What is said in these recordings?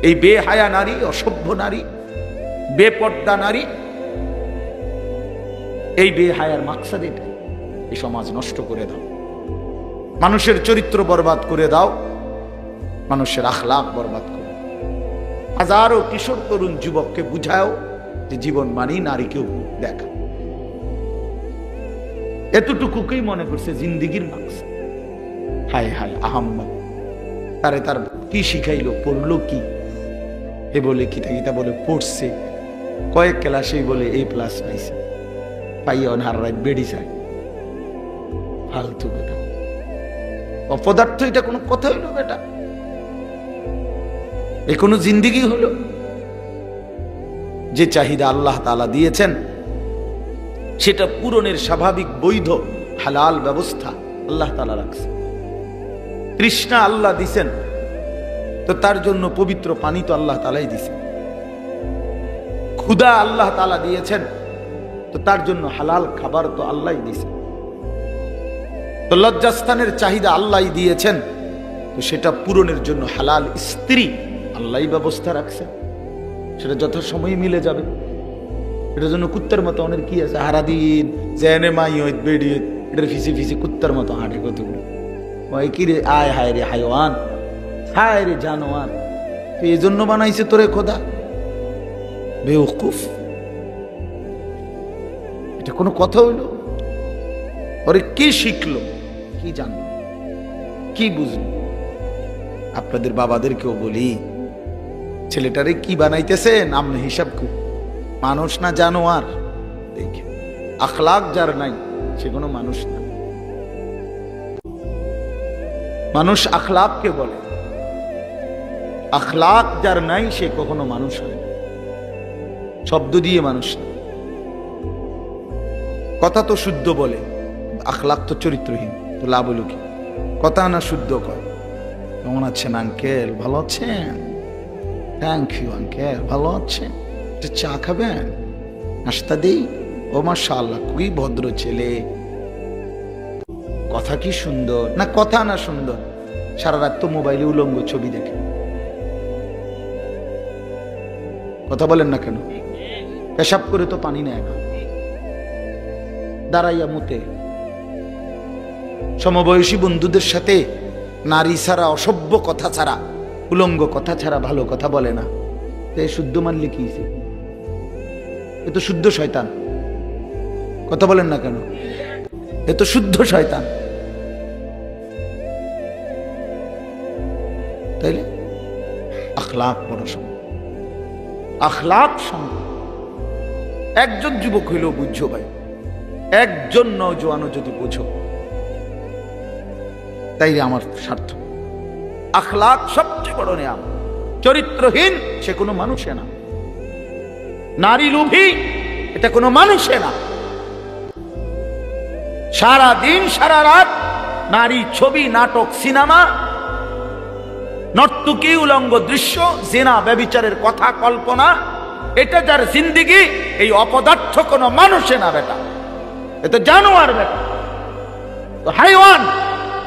এই বেহায়া নারী, অসভ্য নারী, বেপর্দা নারী, এই বেহায়ার মাকসাদ এটাই, এই সমাজ নষ্ট করে দাও, মানুষের চরিত্র বরবাদ করে দাও, মানুষের আখলাক বরবাদ করে। হাজারো কিশোর তরুণ যুবককে বুঝাও যে জীবন মানেই নারীকেও দেখা। এতটুকুকেই মনে করছে জিন্দিগির মাকসাদ। হায় হায় আহাম্মদ, তারে তার কি শিখাইলো, পড়লো কি? এ বলে কিতা কিতা বলে পড়ছে, কয়েক ক্লাসেই বলে A+ পাইছে, পাইয়া অনহার রাত বেড়ি যায়। ফালতু কথা, অপদার্থ। এটা কোনো কথা হইল বেটা? এ কোনো জিন্দিগি হলো? যে চাহিদা আল্লাহ তাআলা দিয়েছেন সেটা পূরণের স্বাভাবিক বৈধ হালাল ব্যবস্থা আল্লাহ তাআলা রাখছে। তৃষ্ণা আল্লাহ দিছেন, তো তার জন্য পবিত্র পানি তো আল্লাহ তাআলাই দিছেন। ক্ষুধা আল্লাহ তাআলা দিয়েছেন, তো তার জন্য হালাল খাবার তো আল্লাহই দিয়েছেন। তো লজ্জাস্থানের চাহিদা আল্লাহই দিয়েছেন, তো সেটা পূরণের জন্য হালাল স্ত্রী আল্লাহই ব্যবস্থা রাখছেন। সেটা যথাসময়ে মিলে যাবে। এটার জন্য কুত্তার মতো অনেক কি আছে, হারাদিন জেনে মাই হইত বেড়ি এটার ফিসি ফিসি কুত্তার মতো হাঁটে কতগুলো। ওই কি রে, আয় হায় রে হায়ওয়ান, হায় রে জানোয়ার, তুই এই জন্য বানাইছে তোরে খোদা? বেওকুফ, এটা কোনো কথা হইল? ওরে কি শিখলো, কি জানলো, কি বুঝলো? আপনাদের বাবাদেরকেও বলি, ছেলেটারে কি বানাইতেছেন আপনি হিসাব কর। মানুষ না জানোয়ার? দেখে আখলাক যার নাই সে কোনো মানুষ না। মানুষ আখলাককে বলে, আখলাক যার নাই সে কখনো মানুষ হয় না। শব্দ দিয়ে মানুষ না। কথা তো শুদ্ধ বলে, আখলাক তো চরিত্রহীন, তো লাভ হলো কি? কথা না শুদ্ধ কয়, কেমন আছেন আঙ্কেল, ভালো আছেন? থ্যাংক ইউ আঙ্কেল, ভালো আছেন? চা খাবেন? নাস্তা দিই? ও মাশাআল্লাহ, খুবই ভদ্র ছেলে, কথা কি সুন্দর। না কথা না সুন্দর, সারা রাত তো মোবাইলে উলঙ্গ ছবি দেখে। কথা বলেন না কেন? পেশাব করে তো পানি নেয় না, দাঁড়াইয়া মুতে। সমবয়সী বন্ধুদের সাথে নারী ছাড়া, অসভ্য কথা ছাড়া, উলঙ্গ কথা ছাড়া ভালো কথা বলে না। এ শুদ্ধ মানলে কি? এ তো শুদ্ধ শয়তান। কথা বলেন না কেন? এ তো শুদ্ধ শয়তান। তাইলে আখলাক বড় সম্ভব, আখলাক সম্ভব। একজন যুবক হইলেও বুঝছো ভাই, একজন নওজোয়ানও যদি বুঝো, তাইলে আমার সার্থক। আখলাক সবচেয়ে বড় নিয়াম। চরিত্রহীন সে কোনো মানুষে না। নারী লোভী এটা কোনো মানুষে না। সারা দিন সারা রাত নারী ছবি, নাটক, সিনেমা, নর্তকী, উলঙ্গ দৃশ্য, জিনা, ব্যভিচারের কথা, কল্পনা, এটা যার জিন্দিগি, এই অপদার্থ কোনো মানুষে না বেটা। এ তো জানোয়ার বেটা, তো হাইওয়ান,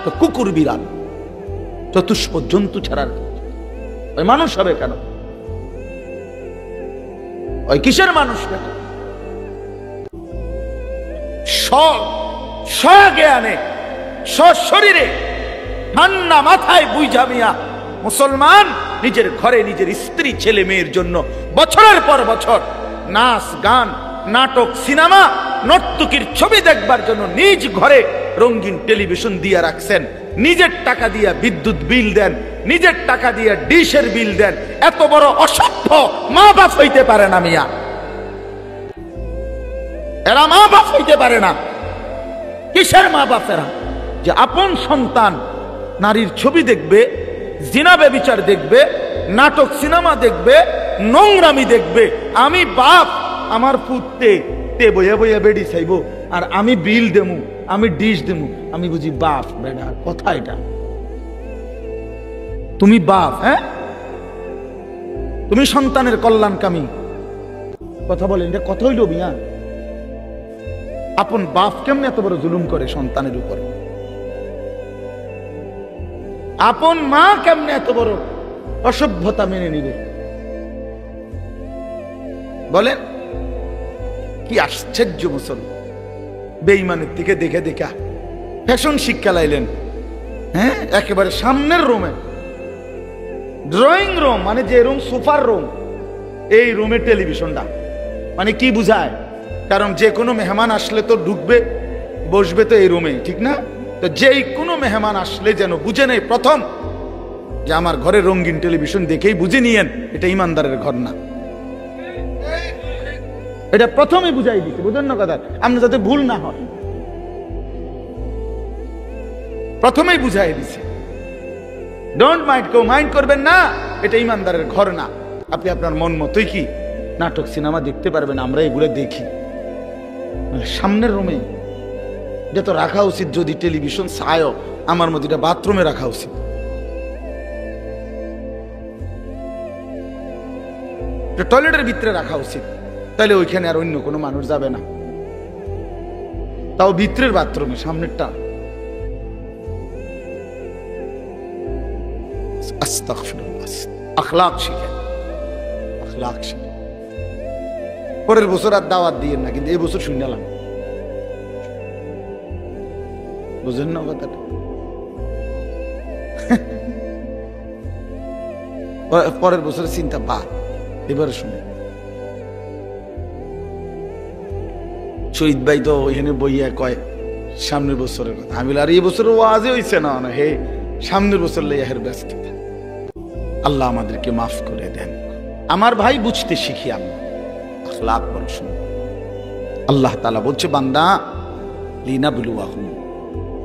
তো কুকুর, বিড়াল, চতুষ্প জন্তু ছাড়ার ওই মানুষ হবে কেন? ওই কিসের মানুষ বেটা? স্বজ্ঞানে, সশরীরে, ঠান্ডা মাথায় বুঝা মিয়া মুসলমান নিজের ঘরে নিজের স্ত্রী, ছেলে মেয়ের জন্য বছরের পর বছর নাচ, গান, নাটক, সিনেমা, নর্তকীর ছবি দেখবার জন্য নিজ ঘরে রঙিন টেলিভিশন দিয়ে রাখছেন। নিজের টাকা দিয়ে বিদ্যুৎ বিল দেন, নিজের টাকা দিয়ে ডিশের বিল দেন। এত বড় অসভ্য মা বাপ হইতে পারে না মিয়া। এরা মা বাপ হইতে পারে না। কিসের মা বাপ এরা? যে আপন সন্তান নারীর ছবি দেখবে, জিনা ব্যভিচার দেখবে, নাটক সিনেমা দেখবে, নোংরামি দেখবে। আমি বাপ, আমার পুত্রে তে বইয়া বইয়া বেড়ি চাইব, আর আমি বিল দেমু, আমি ডিশ দেমু। আমি বুঝি বাপ? বেটা কথা এটা। তুমি বাপ? হ্যাঁ, তুমি সন্তানের কল্যাণকামী। কথা বলেন, এটা কথা হইল মিয়া? আপন বাপ কেমনে এত বড় জুলুম করে সন্তানের উপরে? আপন মা কেমনে এত বড় অসভ্যতা মেনে নিবে? বলেন কি আশ্চর্য মুসলমান! বেঈমানের দিকে দেখে দেখা ফ্যাশন শিক্ষা লাইলেন। হ্যাঁ, একেবারে সামনের রুমে, ড্রয়িং রুম মানে যে রুম, সোফার রুম, এই রুমে টেলিভিশনটা। মানে কি বুঝায়? কারণ যে কোনো মেহমান আসলে তো ঢুকবে, বসবে তো এই রুমে, ঠিক না? তো যেই কোনো মেহমান আসলে যেন বুঝে নেই প্রথম যে আমার ঘরে রঙিন টেলিভিশন দেখেই বুঝে নিয়েন এটা ইমানদারের ঘর না। এটা প্রথমে বুঝাই দিতে, বুঝেন না কথা? আপনি যাতে ভুল না হয়, প্রথমেই বুঝাই দিছে। ডোন্ট মাইন্ড, কেউ মাইন্ড করবেন না, এটা ইমানদারের ঘর না। আপনি আপনার মন মতোই কি নাটক সিনেমা দেখতে পারবেন, আমরা এগুলো দেখি। সামনের রুমে এটা তো রাখা উচিত, যদি টেলিভিশন চায়ও আমার মধ্যে এটা বাথরুমে রাখা উচিত। টয়লেটের ভিতরে রাখা উচিত, তাহলে ওইখানে আর অন্য কোনো মানুষ যাবে না। তাও ভিতরের বাথরুমে, সামনেরটা। আখলাক শিখেন, আখলাক শিখেন। পরের বছর আর দাওয়াত দিয়ে না, কিন্তু এই বছর শুনলাম, বুঝেন না কথাটা? পরের বছরের চিন্তা বাদ, এবারে শুনে। শহীদ ভাই তো ওইখানে বইয়া কয় সামনের বছরের কথা। আমি আর এই বছর ওয়াজে হইছে না, হে সামনের বছর লেয়াহের ব্যস্ততা। আল্লাহ আমাদেরকে মাফ করে দেন। আমার ভাই, বুঝতে শিখি আমরা, আখলাক বড় সুন্দর। আল্লাহ তাআলা বলছে, বান্দা লিনাবলুয়াহুম,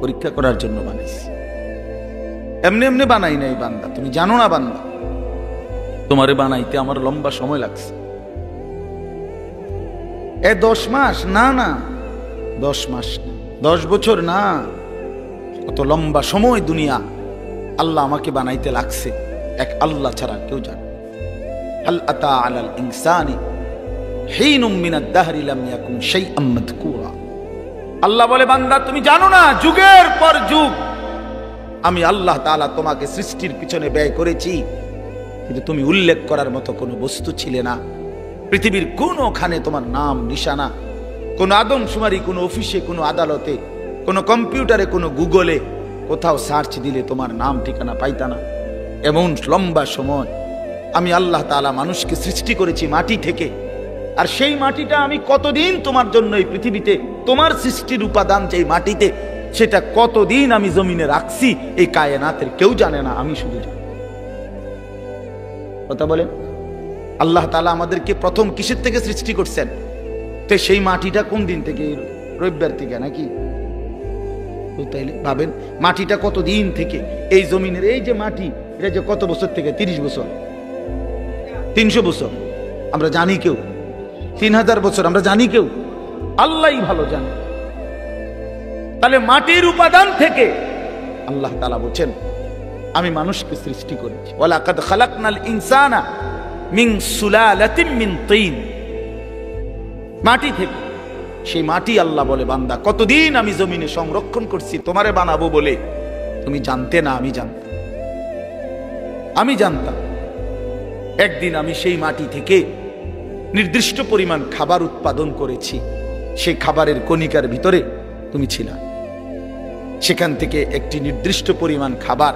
পরীক্ষা করার জন্য বানাইছি। এমনি এমনি বানাই নাই বান্দা, তুমি জানো না বান্দা, তোমারে বানাইতে আমার লম্বা সময় লাগছে। 10 মাস না, না 10 মাস না, 10 বছর না, কত লম্বা সময় দুনিয়া আল্লাহ আমাকে বানাইতে লাগছে, এক আল্লাহ ছাড়া কেউ জানে। হাল আতা আলাল ইনসানি হিনুম মিনাদ দাহরি লাম ইয়াকুন শাইআম মাযকুরা। আল্লাহ বলে, বান্দা তুমি জানো না, যুগের পর যুগ আমি আল্লাহ তাআলা তোমাকে সৃষ্টির পিছনে ব্যয় করেছি, কিন্তু তুমি উল্লেখ করার মতো কোনো বস্তু ছিলে না। পৃথিবীর কোনোখানে তোমার নাম নিশানা, কোনো আদমশুমারি, কোনো অফিসে, কোনো আদালতে, কোনো কম্পিউটারে, কোনো গুগলে কোথাও সার্চ দিলে তোমার নাম ঠিকানা পাইতা না। এমন লম্বা সময় আমি আল্লাহ তাআলা মানুষকে সৃষ্টি করেছি মাটি থেকে, আর সেই মাটিটা আমি কতদিন তোমার জন্য এই পৃথিবীতে, তোমার সৃষ্টির উপাদান যেই মাটিতে, সেটা কতদিন আমি জমিনে রাখছি এই কায়নাতের কেউ জানে না, আমি শুধু জানি। কথা বলেন, আল্লাহ তাআলা আমাদেরকে প্রথম কিসের থেকে সৃষ্টি করছেন? তো সেই মাটিটা কোন দিন থেকে? রবিবার থেকে নাকি? তাইলে ভাবেন মাটিটা কতদিন থেকে, এই জমিনের এই যে মাটি, এটা যে কত বছর থেকে? 30 বছর, 300 বছর আমরা জানি কেউ, 3000 বছর আমরা জানি কেউ, আল্লাহই ভালো জানে। তাহলে মাটির উপাদান থেকে আল্লাহ তাআলা বলেন, আমি মানুষকে সৃষ্টি করেছি। ওয়ালাকাদ খালাকনাল ইনসানা মিন সুলালাতিন মিন তিন, মাটি থেকে। সেই মাটি আল্লাহ বলে, বান্দা কতদিন আমি জমিনে সংরক্ষণ করছি তোমারে বানাবো বলে, তুমি জানতে না, আমি জানতাম। আমি জানতাম একদিন আমি সেই মাটি থেকে নির্দিষ্ট পরিমাণ খাবার উৎপাদন করেছি, সেই খাবারের কণিকার ভিতরে তুমি ছিলা। সেখান থেকে একটি নির্দিষ্ট পরিমাণ খাবার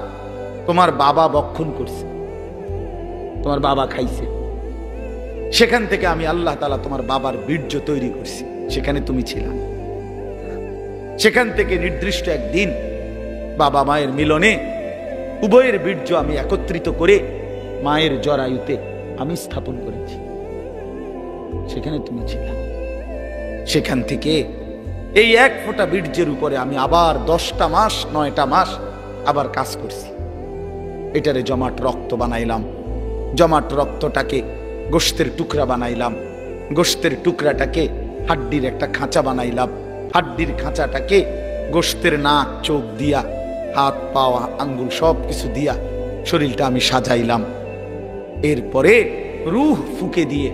তোমার বাবা ভক্ষণ করছে, তোমার বাবা খাইছে। সেখান থেকে আমি আল্লাহ তাআলা তোমার বাবার বীর্য তৈরি করছি, সেখানে তুমি ছিলা। সেখান থেকে নির্দিষ্ট একদিন বাবা মায়ের মিলনে উভয়ের বীর্য আমি একত্রিত করে মায়ের জরায়ুতে আমি স্থাপন করেছি, সেখানে তুমি ছিলা। সেখান থেকে এই এক ফোঁটা বীর্যের উপরে আমি আবার 10টা মাস 9টা মাস আবার কাজ করছি। এটারে জমাট রক্ত বানাইলাম, জমাট রক্তটাকে গোশতের টুকরা বানাইলাম, গোশতের টুকরাটাকে হাড্ডির একটা খাঁচা বানাইলাম, হাড্ডির খাঁচাটাকে গোশতের নাক চোখ দিয়া, হাত পাওয়া আঙ্গুল সব কিছু দিয়া শরীরটা আমি সাজাইলাম। এরপরে রূহ ফুঁকে দিয়ে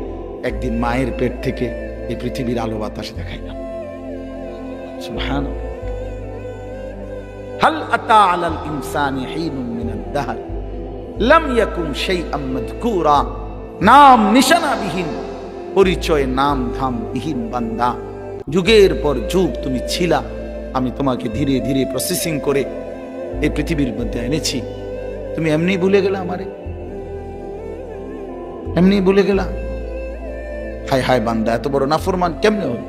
একদিন মায়ের পেট থেকে এই পৃথিবীর আলো বাতাস দেখাইলাম। সুবহানাল্লাহ। হাল আতা আলাল ইনসানি হিনুম মিনাদ দাহর লাম ইয়াকুম শাইআম মাযকুরা, নাম নিশানাবিহীন, পরিচয় নাম ধাম বিহীন বান্দা। যুগের পর যুগ তুমি ছিলা, আমি তোমাকে ধীরে ধীরে প্রসেসিং করে এই পৃথিবীর মধ্যে এনেছি। তুমি এমনি ভুলে গেলা আমারে, এমনি ভুলে গেলা? হায় হায় বান্দা, এত বড় নাফরমান কেমনে হল?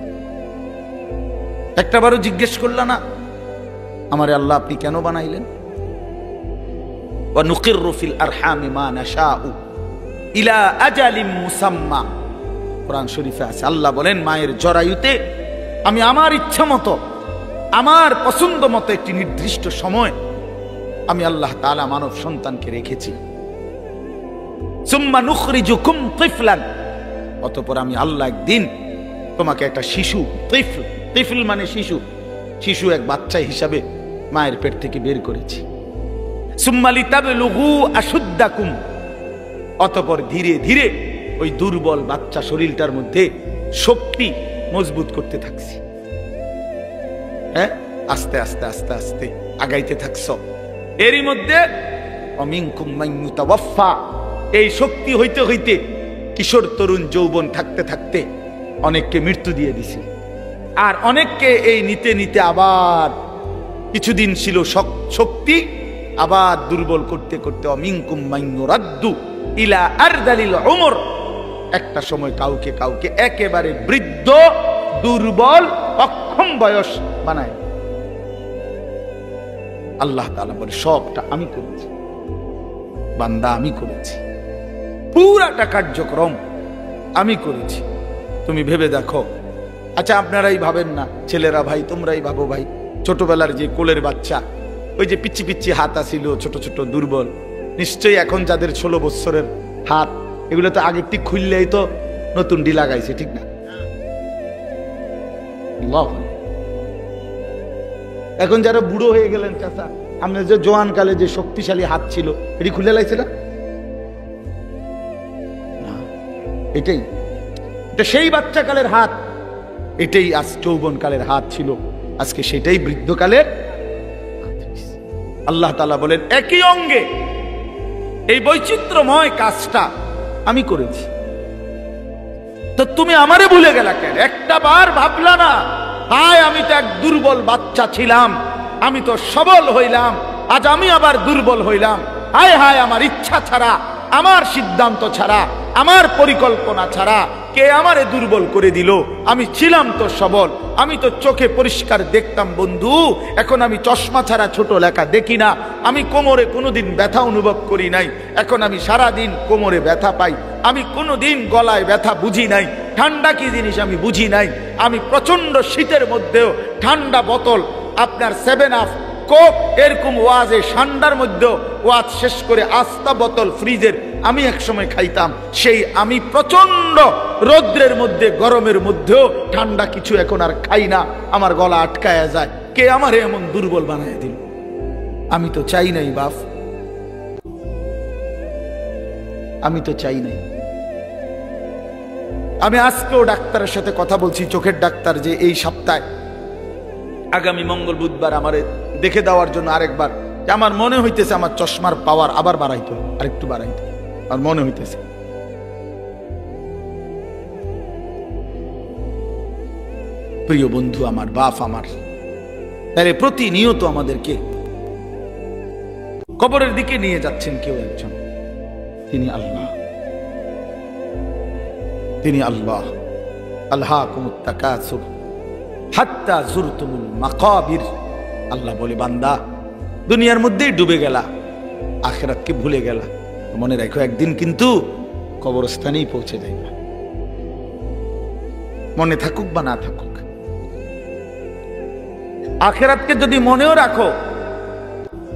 একটাবারও জিজ্ঞেস করলা না আমারে আল্লাহ আপনি কেন বানাইলেন? ওয়া নুকিররু ফিল আরহামি মা নাশাউ ইলা আজালিম মুসাম্মা, কোরআন শরীফে আছে। আল্লাহ বলেন মায়ের জরায়ুতে আমি আমার ইচ্ছা মতো, আমার পছন্দ মতো একটি নির্দিষ্ট সময় আমি আল্লাহ তাআলা মানব সন্তানকে রেখেছি। সুম্মা নুখরিজুকুম তিফলান, অতঃপর আমি আল্লাহ একদিন তোমাকে একটা শিশু, তিফল মানে শিশু, শিশু এক বাচ্চা হিসাবে মায়ের পেট থেকে বের করেছি। সুম্মা লিতাবলুগু আশুদ্দাকুম, অতঃপর ধীরে ধীরে ওই দুর্বল বাচ্চা শরীরটার মধ্যে শক্তি মজবুত করতে থাকছি। হ্যাঁ, আস্তে আস্তে আস্তে আস্তে আগাইতে থাকছ। এরই মধ্যে অমিনকুম মান ইউতাওয়াফা, এই শক্তি হইতে হইতে কিশোর তরুণ যৌবন থাকতে থাকতে অনেককে মৃত্যু দিয়ে দিছি, আর অনেককে এই নিতে নিতে আবার কিছুদিন ছিল শক্তি, আবার দুর্বল করতে করতে অমিনকুম মান ইউরাদ্দু ইলা আরদালিল উমর, একটা সময় কাউকে কাউকে একেবারে বৃদ্ধ, দুর্বল, অক্ষম বয়স বানায়। আল্লাহ তাআলা বলে সবটা আমি করেছি বান্দা, আমি করেছি, পুরাটা কার্যক্রম আমি করেছি। তুমি ভেবে দেখো। আচ্ছা আপনারাই ভাবেন না, ছেলেরা ভাই তোমরাই ভাবো ভাই, ছোটবেলার যে কোলের বাচ্চা, ওই যে পিচ্ছি পিচ্ছি হাত আছিল, ছোট ছোট দুর্বল, নিশ্চয়ই এখন যাদের 16 বছরের হাত, এগুলো তো আগের ঠিক খুললেই তো নতুন ডি লাগাইছে, ঠিক না? এখন যারা বুড়ো হয়ে গেলেন চাচা, আপনার যে জোয়ান কালে যে শক্তিশালী হাত ছিল এটি খুলে লাইছে না? এটাই, এটা সেই বাচ্চা কালের হাত, এটাই আজ যৌবন কালের হাত ছিল, আজকে সেটাই বৃদ্ধকালের। আল্লাহ তাআলা বলেন একই অঙ্গে এই বৈচিত্র্যময় কাজটা আমি করেছি, তো তুমি আমারে ভুলে গেলা কেন? একটা বার ভাবলা না হায় আমি তো এক দুর্বল বাচ্চা ছিলাম, আমি তো সবল হইলাম, আজ আমি আবার দুর্বল হইলাম। হায় হায় আমার ইচ্ছা ছাড়া, আমার সিদ্ধান্ত ছাড়া, আমার পরিকল্পনা ছাড়া কে আমারে দুর্বল করে দিল? আমি ছিলাম তো সবল, আমি তো চোখে পরিষ্কার দেখতাম বন্ধু, এখন আমি চশমা ছাড়া ছোট লেখা দেখি না, আমি কোমরে কোনোদিন ব্যথা অনুভব করি নাই, এখন আমি সারাদিন কোমরে ব্যথা পাই, আমি কোনোদিন গলায় ব্যথা বুঝি নাই, ঠান্ডা কি জিনিস আমি বুঝি নাই, আমি প্রচন্ড শীতের মধ্যেও ঠান্ডা বোতল আপনার 7 আপ কোক এরকম ওয়াজে ঠান্ডার মধ্যেও ওয়াজ শেষ করে আস্তা বোতল ফ্রিজের আমি একসময় খাইতাম, সেই আমি প্রচন্ড রৌদ্রের মধ্যে গরমের মধ্যেও ঠান্ডা কিছু এখন আর খাই না, আমার গলা আটকায়া যায়। কে আমারে এমন দুর্বল বানায় দিল? আমি তো চাই নাই বাপ, আমি তো চাই নাই। আমি আজকেও ডাক্তারের সাথে কথা বলছি, চোখের ডাক্তার, যে এই সপ্তাহে আগামী মঙ্গল বুধবার আমারে দেখে দেওয়ার জন্য আরেকবার, আমার মনে হইতেছে আমার চশমার পাওয়ার আবার বাড়াইতো, আরেকটু বাড়াইতো, আর মনে হইতেছে। প্রিয় বন্ধু আমার, বাপ আমার, তাহলে প্রতিনিয়ত আমাদেরকে কবরের দিকে নিয়ে যাচ্ছেন কেউ একজন, তিনি আল্লাহ, তিনি আল্লাহ। আলহাকুমুত তাকাসুর হাত্তা যুরতুমুল মাকাবির, আল্লাহ বলে বান্দা দুনিয়ার মধ্যেই ডুবে গেলা, আখিরাতকে ভুলে গেলা, মনে রাখো একদিন কিন্তু কবরস্থানেই পৌঁছে যাইবা, মনে থাকুক বা না থাকুক। আখিরাতকে যদি মনেও রাখো,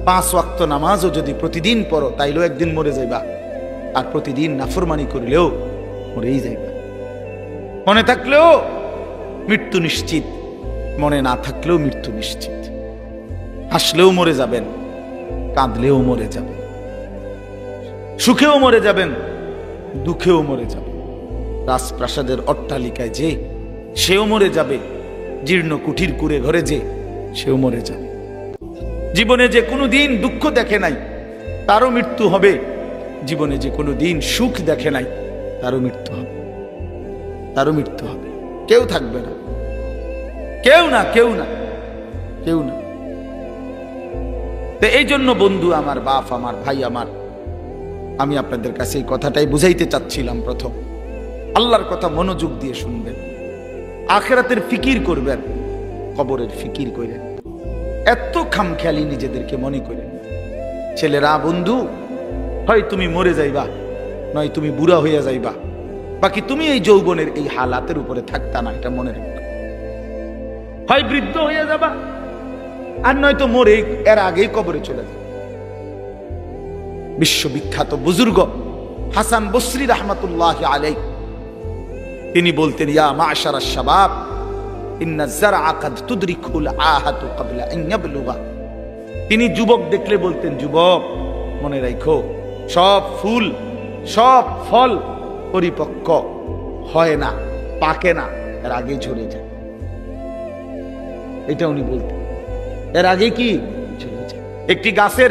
5 ওয়াক্ত নামাজও যদি প্রতিদিন পড়ো, তাইলেও একদিন মরে যাইবা, আর প্রতিদিন নাফরমানি করলেও মরেই যাইবা। মনে থাকলেও মৃত্যু নিশ্চিত, মনে না থাকলেও মৃত্যু নিশ্চিত। হাসলেও মরে যাবেন, কাঁদলেও মরে যাবেন, সুখেও মরে যাবেন, দুঃখেও মরে যাবেন। রাজপ্রাসাদের অট্টালিকায় যে, সেও মরে যাবে, জীর্ণ কুঠির কুড়ে ঘরে যে, সেও মরে যাবে। জীবনে যে কোনো দিন দুঃখ দেখে নাই, তারও মৃত্যু হবে, জীবনে যে কোনো দিন সুখ দেখে নাই, তারও মৃত্যু হবে, তারও মৃত্যু হবে। কেউ থাকবে না, কেউ না, কেউ না, কেউ না। তো এই জন্য বন্ধু আমার, বাপ আমার, ভাই আমার, আমি আপনাদের কাছে এই কথাটাই বুঝাইতে চাচ্ছিলাম। প্রথম আল্লাহর কথা মনোযোগ দিয়ে শুনবেন, আখিরাতের ফিকির করবেন, কবরের ফিকির করেন। এত খামখেয়ালি নিজেদেরকে মনে করেন। ছেলেরা, বন্ধু, হয় তুমি মরে যাইবা, নয় তুমি বুড়া হইয়া যাইবা, বাকি তুমি এই যৌবনের এই হালাতের উপরে থাকতা না, এটা মনে রাখবে। হয় বৃদ্ধ হইয়া যাবা, আর নয়তো মরে এর আগেই কবরে চলে যাবে। বিশ্ববিখ্যাত বুজুর্গ হাসান বসরি রাহমাতুল্লাহি আলাইহি তিনি বলতেন, ইয়া মা'শারাশ শাবাব ইন্না যারআ কাদ তুদরিকুল আহাতু ক্বাবলা আন ইয়াবলুগা। তিনি যুবক দেখলে বলতেন, যুবক মনে রাখো, সব ফুল, সব ফল পরিপক্ক হয় না, পাকে না, এর আগে ঝরে যায়। এটা উনি বলতেন, এর আগে কি ঝরে যায়। একটি গাছের,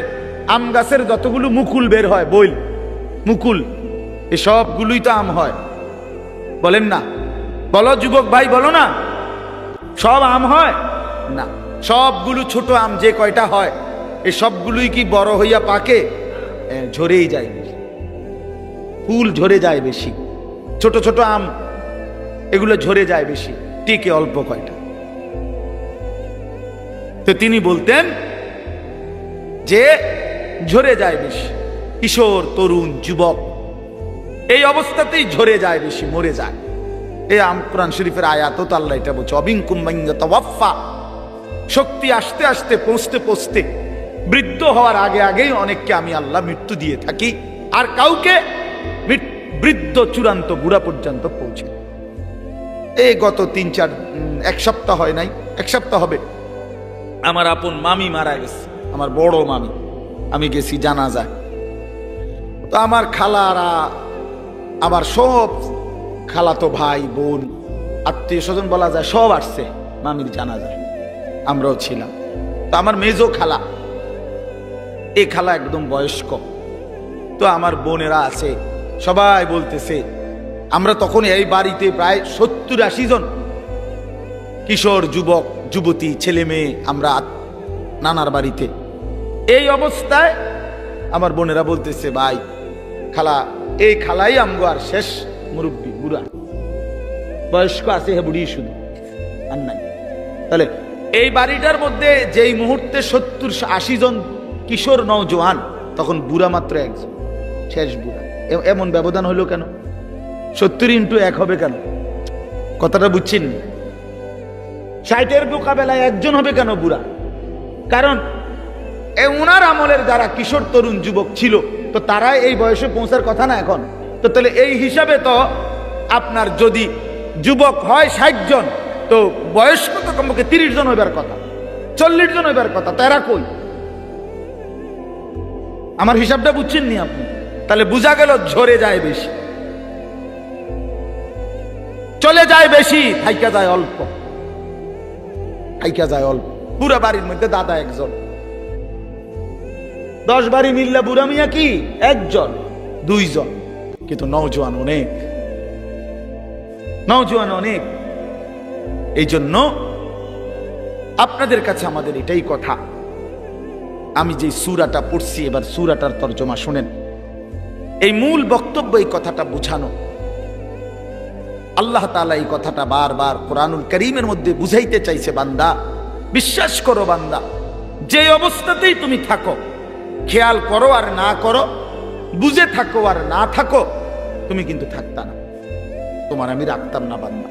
আম গাছের যতগুলো মুকুল বের হয়, বইল মুকুল, এই সবগুলোই তো আম হয়, বলেন না? বলো যুবক ভাই, বলো না, সব আম হয় না। সবগুলো ছোট আম যে কয়টা হয়, এই সবগুলোই কি বড় হইয়া পাকে? ঝরেই যায় বেশি, ফুল ঝরে যায় বেশি, ছোট ছোট আম এগুলো ঝরে যায় বেশি, টিকে অল্প কয়টা। তো তিনি বলতেন যে ঝরে যায় বেশি, কিশোর, তরুণ, যুবক এই অবস্থাতেই ঝরে যায় বেশি, মরে যায়। এই কোরআন শরীফের আয়াতও তো আল্লাহ এটা বলছে, অবিনকুম মান ইয়াতাওয়াফা। শক্তি আসতে আসতে, পৌঁছতে পৌঁছতে, বৃদ্ধ হওয়ার আগে আগেই অনেককে আমি আল্লাহ মৃত্যু দিয়ে থাকি, আর কাউকে বৃদ্ধ চূড়ান্ত বুড়া পর্যন্ত পৌঁছে। এই গত 3-4 এক সপ্তাহ হয় নাই, এক সপ্তাহ হবে, আমার আপন মামি মারা গেছে, আমার বড় মামি। আমি গেছি জানাজায়। তো আমার খালারা, আমার সব খালাতো ভাই বোন, আত্মীয় স্বজন বলা যায়, সব আসছে মামির জানাজায়, আমরাও ছিলাম। তো আমার মেজো খালা, এই খালা একদম বয়স্ক। তো আমার বোনেরা আছে, সবাই বলতেছে, আমরা তখন এই বাড়িতে প্রায় 70-80 জন কিশোর, যুবক, যুবতী, ছেলে মেয়ে, আমরা নানার বাড়িতে। এই অবস্থায় আমার বোনেরা বলতেছে, ভাই খালা, এই খালাই আমগো আর শেষ মুরব্বী, বুড়া, বয়স্ক আছে, হে বুড়ি শুধু, আর নাই। তাহলে এই বাড়িটার মধ্যে যেই মুহূর্তে 70-80 জন কিশোর নওজোয়ান, তখন বুড়া মাত্র একজন, শেষ বুড়া। এমন ব্যবধান হলো কেন? 70x1 হবে কেন? কথাটা বুঝছেন? 60-এর মোকাবেলায় একজন হবে কেন বুড়া? কারণ ওনার আমলের যারা কিশোর, তরুণ, যুবক ছিল, তো তারা এই বয়সে পৌঁছার কথা না এখন। তো তাহলে এই হিসাবে তো আপনার যদি যুবক হয় 60 জন, তো বয়স্ক তো কমপক্ষে 30 জন হইবার কথা, 40 জন হইবার কথা। তারা কই? আমার হিসাবটা বুঝছেন নি আপনি? তাহলে বোঝা গেল ঝরে যায় বেশি, চলে যায় বেশি, থাইকা যায় অল্প, থাইকা যায় অল্প। পুরা বাড়ির মধ্যে দাদা একজন, 10 বাড়ি মিললে বুড়া মিয়া কি একজন, 2 জন, কিন্তু নওজোয়ান অনেক, নওজোয়ান অনেক। এই জন্য আপনাদের কাছে আমাদের এটাই কথা, আমি যে সূরাটা পড়ছি, এবার সূরাটার তরজমা শুনেন। এই মূল বক্তব্য এই কথাটা বুঝানো। আল্লাহ তাআলা এই কথাটা বারবার কোরআনুল কারীমের মধ্যে বুঝাইতে চাইছে, বান্দা বিশ্বাস করো, বান্দা যে অবস্থাতেই তুমি থাকো, খেয়াল করো আর না করো, বুঝে থাকো আর না থাকো, তুমি কিন্তু থাকতা না, তোমার আমি রাখতাম না বান্দা।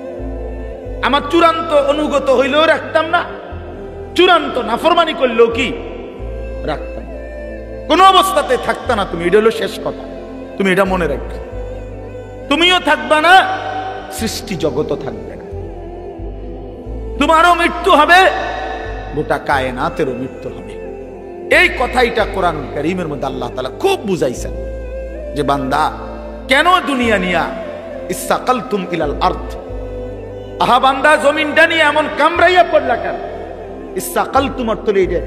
আমার চূড়ান্ত অনুগত হইলেও রাখতাম না, চূড়ান্ত নাফরমানি করলেও কি রাখতাম, কোন অবস্থাতে থাকতা না তুমি। এটা হলো শেষ কথা, তুমি এটা মনে রাখবে। তুমিও থাকবা না, সৃষ্টি জগতও থাকবে না, তোমারও মৃত্যু হবে, গোটা কায়নাতেরও মৃত্যু হবে। এই কথাইটা কোরআন কারীমের মধ্যে আল্লাহ তাআলা খুব বুঝাইছেন যে বান্দা কেন দুনিয়া নিয়া ইসসাকালতুম ইলাল আরদ, আহা বান্দা জমিনটা নিয়ে এমন কামড়াইয়া পড়লা কেন? ইসসাকালতুম অর্থ হলো এইটা,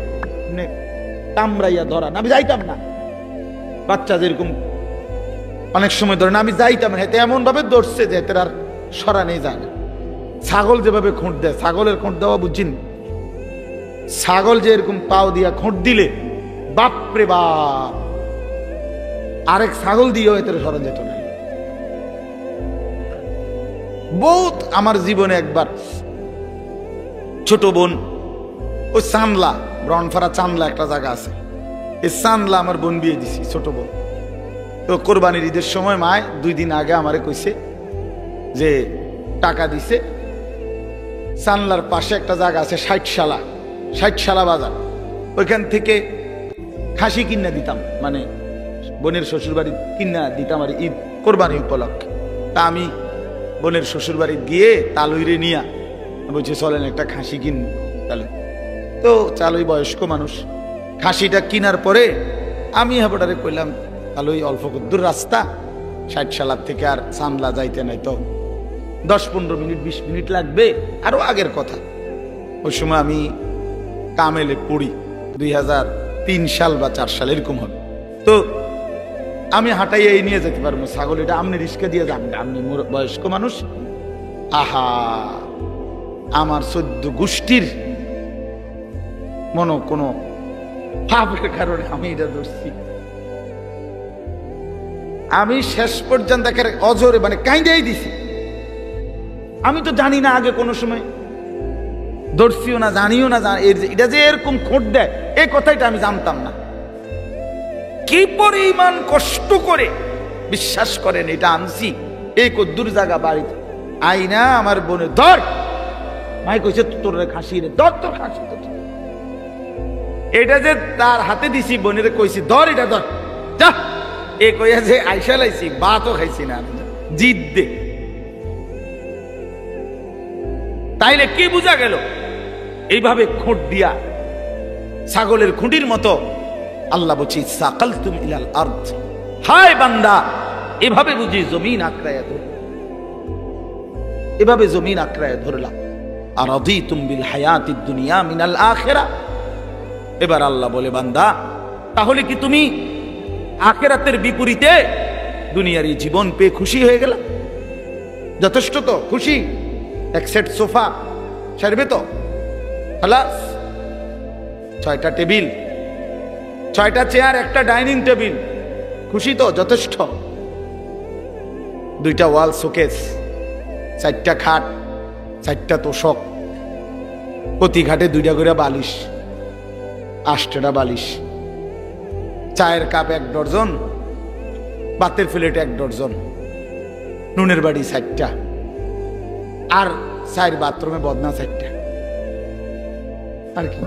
কামড়াইয়া ধরা। আমি যাইতাম না, বাচ্চা যেরকম অনেক সময় ধরেন আমি যাইতাম না, এমন ভাবে ধরছে যে এতে আর সরানে যায় না। ছাগল যেভাবে খুঁট দেয়, ছাগলের খুঁট দেওয়া বুঝছেন? ছাগল যে এরকম পাও দিয়া খুঁট দিলে বাপরে বাপ, আরেক ছাগল দিয়েও এতে সরান যেত না। বহুত আমার জীবনে একবার ছোট বোন, ওই চান্দলা, ব্রনফারা চান্দলা একটা জায়গা আছে, এই চান্দলা আমার বোন বিয়ে দিছি, ছোট বোন। তো কোরবানির ঈদের সময় মায় 2 দিন আগে আমারে কইছে যে টাকা দিছে, চান্দলার পাশে একটা জায়গা আছে 60 বাজার, ওইখান থেকে খাসি কিনা দিতাম, মানে বোনের শ্বশুর বাড়ি কিনা দিতাম আর ঈদ কোরবানি উপলক্ষে। তা আমি বোনের শ্বশুর বাড়ি গিয়ে তালুইরে নিয়া বলছি চলেন একটা খাসি কিন তাহলে। তো চালুই বয়স্ক মানুষ, খাসিটা কিনার পরে আমি হেবটারে কইলাম তালুই অল্প দূর রাস্তা, 60 থেকে আর চান্দলা যাইতে নাই তো 10-15 মিনিট 20 মিনিট লাগবে, আরো আগের কথা। ওই সময় আমি কামেলে পড়ি, 2003 সাল বা 4 সাল এরকম হবে। তো আমি হাঁটাইয়া এই নিয়ে যেতে পারবো, ছাগল এটা আপনি রিস্কে দিয়ে যাবেন, আপনি বয়স্ক মানুষ। আহা, আমার 14 গোষ্ঠীর মনো কোনো পাপের কারণে আমি এটা ধরছি। আমি শেষ পর্যন্ত অজরে মানে কাইন্দাই দিছি। আমি তো জানি না আগে কোনো সময়, ধরছিও না, জানিও না এটা যে এরকম খোঁট দেয় এই কথাটা আমি জানতাম না। কি পরিমাণ কষ্ট করে বিশ্বাস করেন এটা আনছি এই কদ্দুর জায়গা বাড়িতে আইনা আমার বোনে ধর, মাই কইছে তোর খাসি রে ধর, তোর খাসি। এটা যে তার হাতে দিছি, বোনের কইছি ধর, এটা ধর যা, এ কইয়া যে আইসা লাইছি, ভাতও খাইছি না, জিদ দে। তাইলে কি বুঝা গেল? এইভাবে খুঁট দিয়া ছাগলের খুঁটির মতো আল্লাহ বলছি সাকালতুম ইলাল আরদ, হায় বান্দা এভাবে বুঝি জমিন আঁকড়ায়া ধর, এভাবে জমিন আঁকড়ায়া ধরলা। আরাদিতুম বিল হায়াতিদ দুনিয়া মিনাল আখিরা। এবার আল্লাহ বলে বান্দা তাহলে কি তুমি আখিরাতের বিপরীতে দুনিয়ার এই জীবন পেয়ে খুশি হয়ে গেলা? যথেষ্ট তো খুশি? এক সেট সোফা সারবে তো, খালাস। 6টা টেবিল, 6টা চেয়ার, একটা ডাইনিং টেবিল, খুশি তো? যথেষ্ট। 2টা ওয়াল শোকেস, 4টা খাট, 4টা তোষক, প্রতি ঘাটে 2টা করে বালিশ, 8টা বালিশ, চায়ের কাপ 1 ডজন, ভাতের প্লেট 1 ডজন, নুনের বাড়ি 4টা, আর 4 বাথরুমে বদনা 4টা। আর কি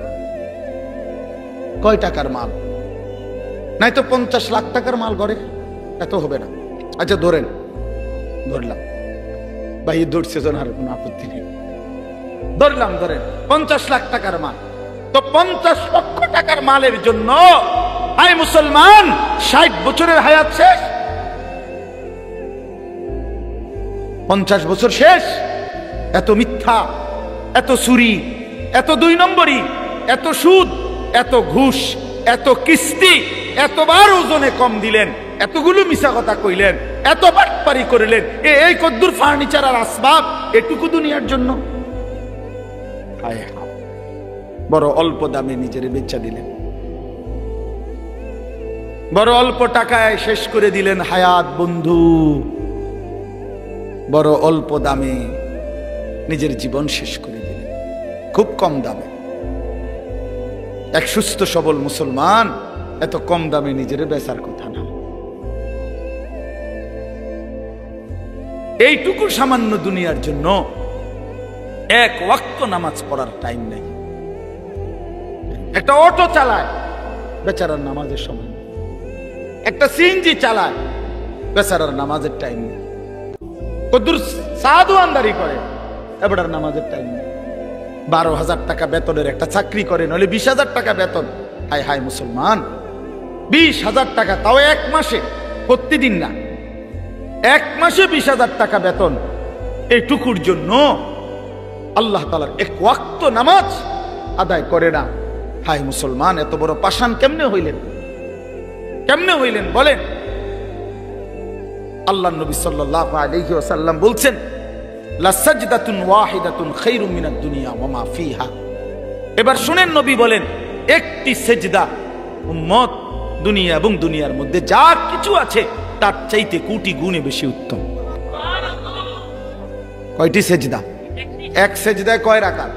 কয় টাকার মাল? নাই তো 50 লাখ টাকার মাল করে, এত হবে না। আচ্ছা ধরেন, ধরলাম ভাই, ধরছে জন, আর কোনো আপত্তি নেই, ধরলাম ধরেন 50 লাখ টাকার মাল। তো 50 লক্ষ টাকার মালের জন্য আয় মুসলমান 60 বছরের হায়াত শেষ, 50 বছর শেষ। এত মিথ্যা, এত চুরি, এত 2 নম্বরি, এত সুদ, এত ঘুষ, এত কিস্তি, এতবার ওজনে কম দিলেন, এতগুলো মিছা কথা কইলেন, এত বাটপারি করলেন, এই কদ্দুর ফার্নিচার আর আসবাব এটুকু দুনিয়ার জন্য। বড় অল্প দামে নিজের বেচা দিলেন, বড় অল্প টাকায় শেষ করে দিলেন হায়াত বন্ধু, বড় অল্প দামে নিজের জীবন শেষ করে দিলেন, খুব কম দামে। এক সুস্থ সবল মুসলমান এত কম দামে নিজের বেচার কথা না। এইটুকু সামান্য দুনিয়ার জন্য 1 ওয়াক্ত নামাজ পড়ার টাইম নেই। একটা অটো চালায়, বেচারার নামাজের সময়। একটা সিএনজি চালায়, বেচারার নামাজের টাইম নেই। কদ্দুর সাধু আন্দারি করে, এবার নামাজের টাইম নেই। 12,000 টাকা বেতনের একটা চাকরি করে, নইলে 20,000 টাকা বেতন। হায় হায় মুসলমান, 20,000 টাকা, তাও 1 মাসে, প্রতিদিন না, 1 মাসে 20,000 টাকা বেতন। এইটুকুর জন্য আল্লাহ তাআলার 1 ওয়াক্ত নামাজ আদায় করে না। হায় মুসলমান, এত বড় পাষাণ কেমনে হইলেন? কেমনে হইলেন বলেন? আল্লাহ নবী সাল্লাল্লাহু আলাইহি ওয়াসাল্লাম বলছেন, লা সাজদাতুন ওয়াহিদাতুন খায়রুম মিনাদ দুনিয়া ওয়া মা ফিহা। এবার শুনেন, নবী বলেন, একটি সেজদা উম্মত দুনিয়া এবং দুনিয়ার মধ্যে যা কিছু আছে তার চাইতে কোটি গুণে বেশি উত্তম। কয়টি সেজদা? এক সেজদায় কয় রাকাত?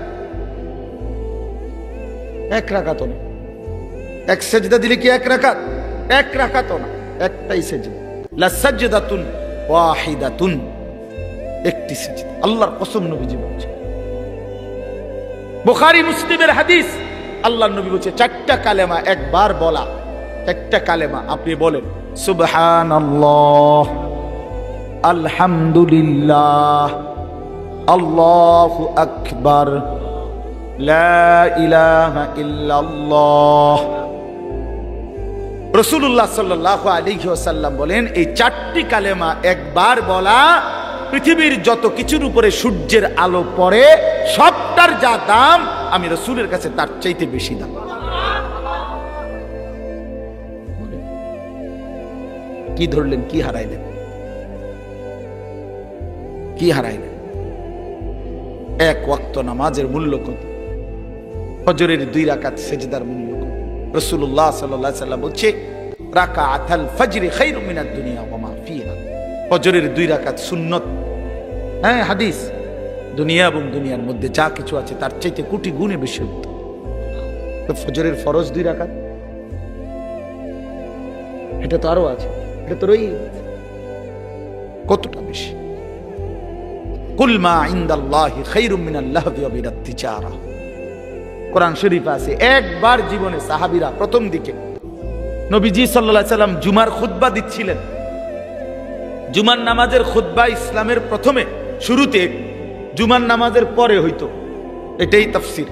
এক রাকাত না। এক সেজদা দিলে কি এক রাকাত? এক রাকাত না, একটাই সেজদা। লা সাজদাতুন ওয়াহিদাতুন, একটি সেজদা। আল্লাহর কসম নবীজি বলছেন, বুখারী মুসলিমের হাদিস, আল্লাহর নবী বলছে চারটা কালেমা একবার বলা, একটা কালেমা আপনি বলেন, সুবহানাল্লাহ, আলহামদুলিল্লাহ, আল্লাহু আকবার, লা ইলাহা ইল্লাল্লাহ। রাসূলুল্লাহ সাল্লাল্লাহু আলাইহি ওয়াসাল্লাম বলেন, এই চারটি কালেমা একবার বলা পৃথিবীর যত কিছুর উপরে সূর্যের আলো পড়ে সবটার যা দাম, আমি রাসূলের কাছে তার চাইতে বেশি দাম। কি ধরলেন? কি হারাইলেন? কি হারাইলেন? এক ওয়াক্ত নামাজের মূল্য কত? ফজরের 2 রাকাত সেজদার মূল্য কত? রাসূলুল্লাহ সাল্লাল্লাহু আলাইহি ওয়াসাল্লাম বলছে, রাকাআতুল ফজরি খায়রুম মিনাদ দুনিয়া ওয়া মা ফিহা। ফজরের 2 রাকাত সুন্নত, হ্যাঁ হাদিস, দুনিয়া এবং দুনিয়ার মধ্যে যা কিছু আছে তার চাইতে কোটি গুণে বেশি উত্তম। তো ফজরের ফরজ 2 রাকাত, এটা তো আরো আছে, এটা তো রয়েই কতটা বেশি। কুল মা ইনদাল্লাহি খায়রুম মিনাল লাহবি ওয়া মিনাত তিজারা। কোরআন শরীফে আছে, একবার জীবনে সাহাবীরা প্রথম দিকে নবীজি সাল্লাল্লাহু আলাইহি সাল্লাম জুমার খুতবা দিচ্ছিলেন। জুমার নামাজের খুতবা ইসলামের প্রথমে শুরুতে জুমার নামাজের পরে হইতো, এটাই তাফসীর।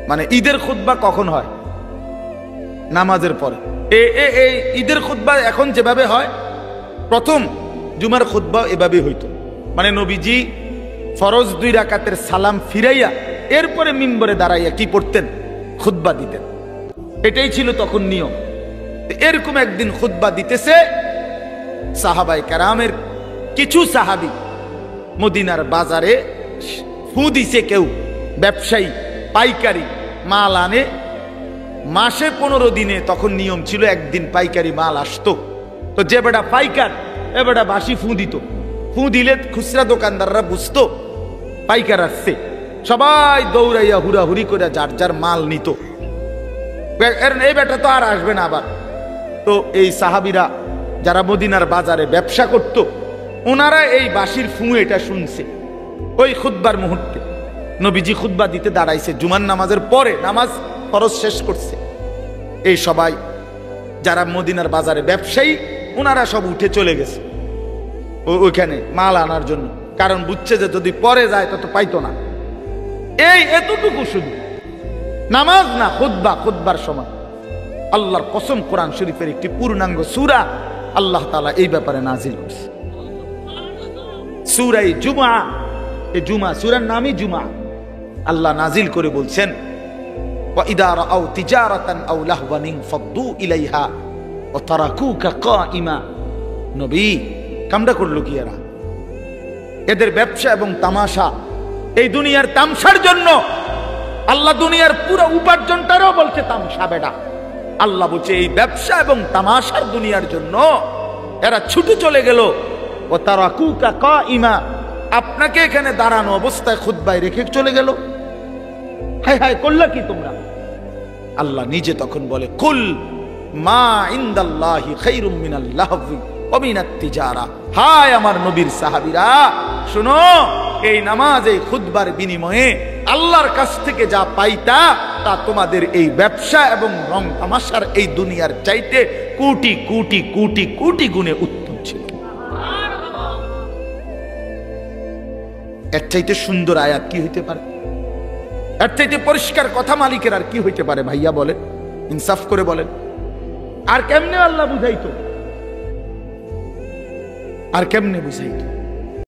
মানে ঈদের খুতবা কখন হয়? নামাজের পরে। এই ঈদের খুতবা এখন যেভাবে হয়, প্রথম জুমার খুতবা এভাবে হইতো। মানে নবীজি ফরজ 2 রাকাতের সালাম ফিরাইয়া এরপরে মিম্বরে দাঁড়াইয়া কি পড়তেন? খুতবা দিতেন। এটাই ছিল তখন নিয়ম। এরকম একদিন খুতবা দিতেছে, সাহাবায়ে কেরামের কিছু সাহাবী মদিনার বাজারে ফু দিছে, কেউ ব্যবসায়ী পাইকারি মাল আনে, মাসে 15 দিনে তখন নিয়ম ছিল একদিন পাইকারি মাল আসতো। তো যে বেটা পাইকার, এ বেটা বাসি ফু দিত। ফু দিলে খুচরা দোকানদাররা বুঝতো পাইকার আসছে, সবাই দৌড়াইয়া হুড়াহুড়ি করে যার যার মাল নিত। এই বেটা তো আর আসবে না আবার। তো এই সাহাবীরা যারা মদিনার বাজারে ব্যবসা করত, ওনারা এই বাঁশির ফু এটা শুনছে। ওই খুতবার মুহূর্তে নবীজি খুতবা দিতে দাঁড়াইছে, জুমার নামাজের পরে, নামাজ ফরজ শেষ করছে। এই সবাই যারা মদিনার বাজারে ব্যবসায়ী, ওনারা সব উঠে চলে গেছে ওইখানে মাল আনার জন্য, কারণ বুঝছে যে যদি পরে যায় তত পাইতো না। এই এতটুকু শুধু নামাজ না, খুতবা, খুতবার সময় আল্লাহর কসম, কোরআন শরীফের একটি পূর্ণাঙ্গ সূরা আল্লাহ তাআলা এই ব্যাপারে নাজিল করছে, সূরা জুমআ। এই জুমআ সূরার নামই জুমআ। আল্লাহ নাজিল করে বলছেন, ওয়া ইদা রাআউ তিজারাতান আও লাহওয়ান ইনফাদ্দু ইলাইহা ওয়া তারাকুকা কাইমা। নবী কামটা করলো কি এরা? এদের ব্যবসা এবং তামাশা, এই দুনিয়ার তামসার জন্য আল্লাহ দুনিয়ার পুরো উপার্জনটারও বলছে তামসা। বেটা আল্লাহ বলছে এই ব্যবসা এবং তামাশার দুনিয়ার জন্য এরা ছুটে চলে গেল। ও তারাকুকা কাইমা, আপনাকে এখানে দাঁড়ানো অবস্থায় খুতবায় রেখে চলে গেল। হায় হায়, করলা কি তোমরা? আল্লাহ নিজে তখন বলে, কুল মা ইনদাল্লাহি খায়রুম মিনাল লাহবি ওয়া মিনাত তিজারা। হায় আমার নবীর সাহাবীরা, শুনো, এই নামাজ, এই খুতবার বিনিময়ে আল্লাহর কাছ থেকে যা পাইতা তা তোমাদের এই ব্যবসা এবং রং তামাশার এই দুনিয়ার চাইতে কোটি কোটি কোটি কোটি গুণে উত্তম ছিল। এর চাইতে সুন্দর আয়াত কি হইতে পারে? এর চাইতে পরিষ্কার কথা মালিকের আর কি হইতে পারে? ভাইয়া বলেন, ইনসাফ করে বলেন। আর কেমনে আল্লাহ বুঝাইতো? আর কেমনে বুঝাইতো?